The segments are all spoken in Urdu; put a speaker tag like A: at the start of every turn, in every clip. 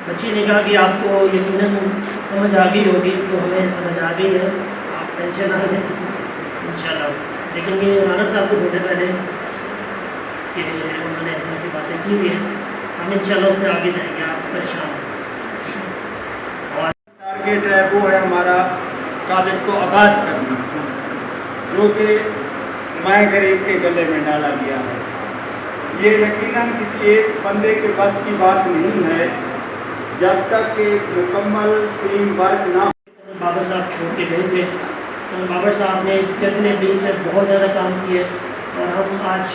A: بچی نے کہا کہ آپ کو یقیناً سمجھ آ گئی ہوگی، تو ہمیں سمجھ آ گئی ہے، آپ ٹینشن نہ لیں انشاءاللہ۔ لیکن یہ رانا صاحب کو ڈھونڈے پہلے کہ انہوں نے ایسی ایسی باتیں کی ہوئی ہیں، ہم انشاءاللہ اس سے آگے جائیں گے، آپ پریشان ہیں۔ اور
B: ٹارگیٹ ہے وہ ہے ہمارا کالج کو آباد کرنا، جو کہ مائیں غریب کے گلے میں ڈالا گیا ہے۔ یہ یقیناً کسی ایک بندے کے بس کی بات نہیں ہے، جب تک کہ مکمل ٹیم ورک نہ ہو۔
A: بابر صاحب چھوڑ کے گئے تھے، تو بابر صاحب نے ڈیفینیٹلی اس میں بہت زیادہ کام کیے، اور ہم آج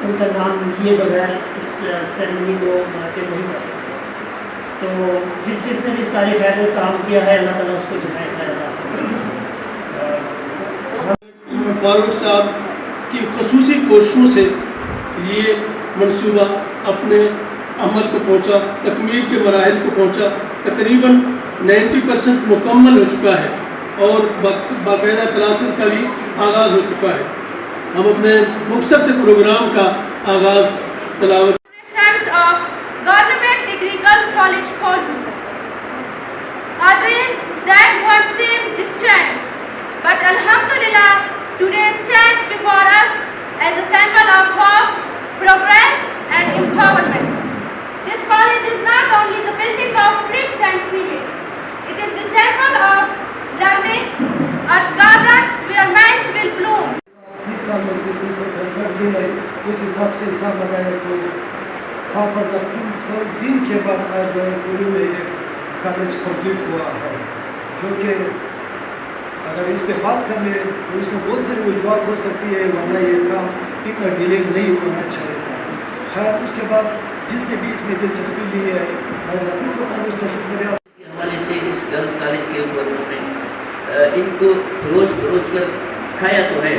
A: ان کا نام لیے بغیر اس سیرمنی کو منعقد نہیں کر سکتے۔ تو جس نے بھی اس کار خیر میں کام کیا ہے، اللہ تعالیٰ اس کو جزائے خیر عطا فرمائے۔
C: فاروق صاحب کی خصوصی کوششوں سے یہ منصوبہ اپنے عمل کو پہنچا، تکمیل کے مراحل کو پہنچا، تقریباً 90% مکمل ہو چکا ہے، اور باقاعدہ کلاسز کا بھی آغاز ہو چکا ہے۔ ہم اپنے مختصر سے پروگرام کا آغاز تلاوت
D: Government Degree Girls College Khodu. Our dreams that once seemed distant, but Alhamdulillah, today stands before us as a symbol of hope, progress and empowerment. This college is not only the building of bricks and cement, it is the temple of learning, a gardens where minds will bloom.
E: 20 سال میں سے 365 دن ہے، اس حساب سے حساب لگایا تو 7300 دن کے بعد آج جو ہے پوری میں یہ کالج کمپلیٹ ہوا ہے، جو کہ اگر اس پہ بات کر لیں تو اس میں بہت ساری وجوہات ہو سکتی ہے، ورنہ یہ کام اتنا ڈیلے نہیں ہونا چاہیے تھا۔ خیر اس کے بعد جس نے بھی اس میں دلچسپی لی ہے، میں ضرور کرتا ہوں اس کا شکریہ۔
F: حوالے سے اس گرلز کالج کے اوپر انہوں نے ان کو روز کر کھایا تو ہے،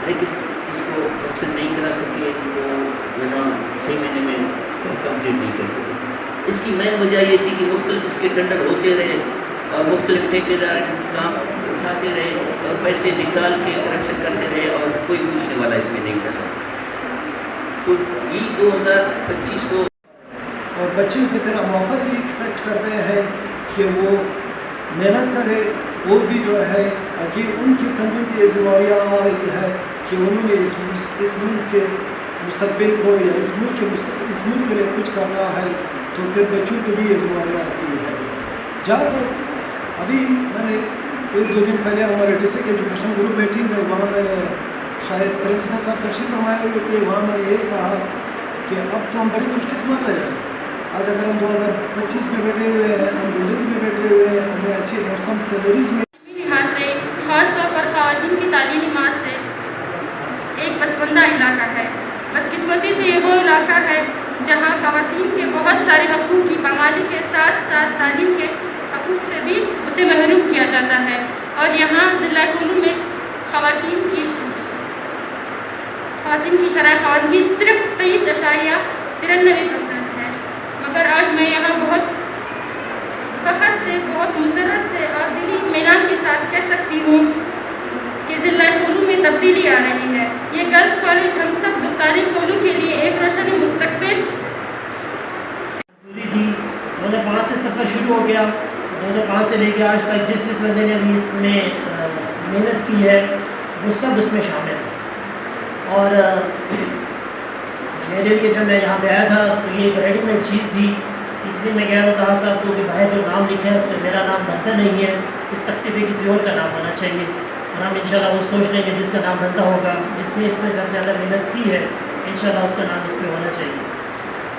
F: لیکن اس کو مقصد نہیں کرا سکے، نظام 6 مہینے میں کمپلیٹ نہیں کر سکے۔ اس کی مین وجہ یہ تھی کہ مختلف اس کے ٹینڈر ہوتے رہے، اور مختلف ٹھیکیدار کام اٹھاتے رہے اور پیسے نکال کے کرپشن کرتے رہے، اور کوئی پوچھنے والا اس میں نہیں کر سکتا۔ تو یہ 2025 کو
E: اور بچوں سے پھر ہم واپس ہی ایکسپیکٹ کرتے ہیں کہ وہ محنت کرے، وہ بھی جو ہے کہ ان کی کندھوں پہ یہ ذمہ داریاں آ رہی ہے کہ انہوں نے اس ملک کے مستقبل کو یا اس ملک کے لیے کچھ کرنا ہے، تو پھر بچوں پہ بھی یہ ذمہ داری آتی ہے۔ جہاں تک ابھی میں نے 1-2 دن پہلے ہمارے ڈسٹرکٹ ایجوکیشن گروپ میٹنگ ہے، وہاں میں نے شاید پرنسپل صاحب تشریف فرمائے ہوئے تھے، وہاں میں نے یہ کہا کہ اب تو ہم بڑی خوش قسمت ہیں، آج اگر ہم 2025 میں بیٹھے ہوئے ہیں، ہم بلڈنگس میں بیٹھے ہوئے ہیں، ہمیں اچھی ہینڈسم سیلریز میں
D: لحاظ سے خاص طور پر خواتین کی تعلیمی لحاظ سے ایک پسماندہ علاقہ ہے۔ بدقسمتی سے یہ وہ علاقہ ہے جہاں خواتین کے بہت سارے حقوق کی پامالی کے ساتھ ساتھ تعلیم کے حقوق سے بھی اسے محروم کیا جاتا ہے، اور یہاں ضلع کولو میں خواتین کی شرح خواندگی صرف 23.93% ہے، مگر آج میں یہاں بہت فخر سے، بہت مسرت سے اور دلی اطمینان کے ساتھ کہہ سکتی ہوں کہ ضلع کولو میں تبدیلی آ رہی ہے۔ یہ گرلز کالج ہم سب دختاری کولو کے لیے ایک روشن مستقبل
A: 2005 سے سفر شروع ہو گیا، 2005 سے لے کے آج تک جس بندے نے بھی اس میں محنت کی ہے وہ سب اس میں شامل ہے۔ اور میرے لیے جب میں یہاں پہ آیا تھا تو یہ ایک ریڈی میڈ چیز تھی، اس لیے میں کہہ رہا تھا صاحب کو کہ بھائی جو نام لکھا ہے اس میں میرا نام بنتا نہیں ہے، اس تختے پہ کسی اور کا نام ہونا چاہیے، اور ہم انشاءاللہ وہ سوچ لیں گے جس کا نام بنتا ہوگا، جس نے اس میں سب سے زیادہ محنت کی ہے، انشاءاللہ اس کا نام اس پہ ہونا چاہیے۔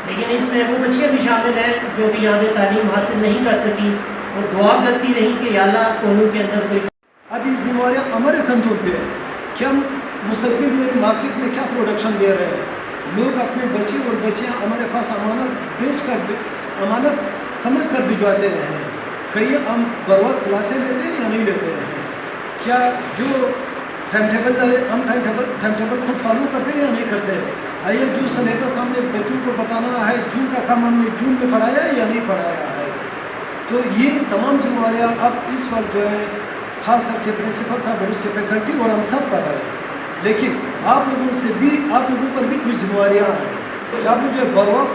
A: لیکن اس میں وہ بچیاں بھی شامل ہیں جو کہ یہاں پہ تعلیم حاصل نہیں کر سکیں، وہ دعا کرتی رہی کہ یا اللہ کولو کے اندر کوئی
E: ابھی ذمہ داریاں ہمارے کندھوں پہ ہے کہ ہم مستقبل میں مارکیٹ میں کیا پروڈکشن دے رہے ہیں۔ لوگ اپنے بچے اور بچیاں ہمارے پاس امانت سمجھ کر بھجواتے ہیں، کئی ہم بر وقت کلاسیں لیتے ہیں یا نہیں لیتے ہیں، کیا جو ٹائم ٹیبل ہے ہم ٹائم ٹیبل خود فالو کرتے ہیں یا نہیں کرتے ہیں، آئیے جو سلیبس ہم نے بچوں کو بتانا ہے جون کا کام ہم نے جون میں پڑھایا ہے یا نہیں پڑھایا ہے۔ تو یہ تمام ذمہ داریاں اب اس وقت جو ہے خاص کر کے پرنسپل صاحب اور اس کے فیکلٹی اور ہم سب پر ہے، لیکن آپ لوگوں پر بھی کچھ ذمہ داریاں ہیں کہ آپ لوگ جو ہے بر وقت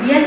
G: BS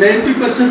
C: 90%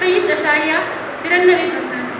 D: 23.93%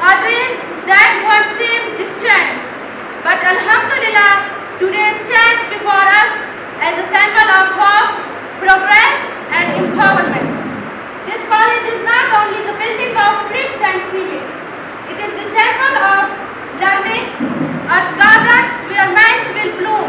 D: our dreams that once seemed distant, but alhamdulillah today stands before us as a symbol of hope, progress and empowerment. This college is not only the building of bricks and cement, it is the temple of learning, a gardens where minds will bloom.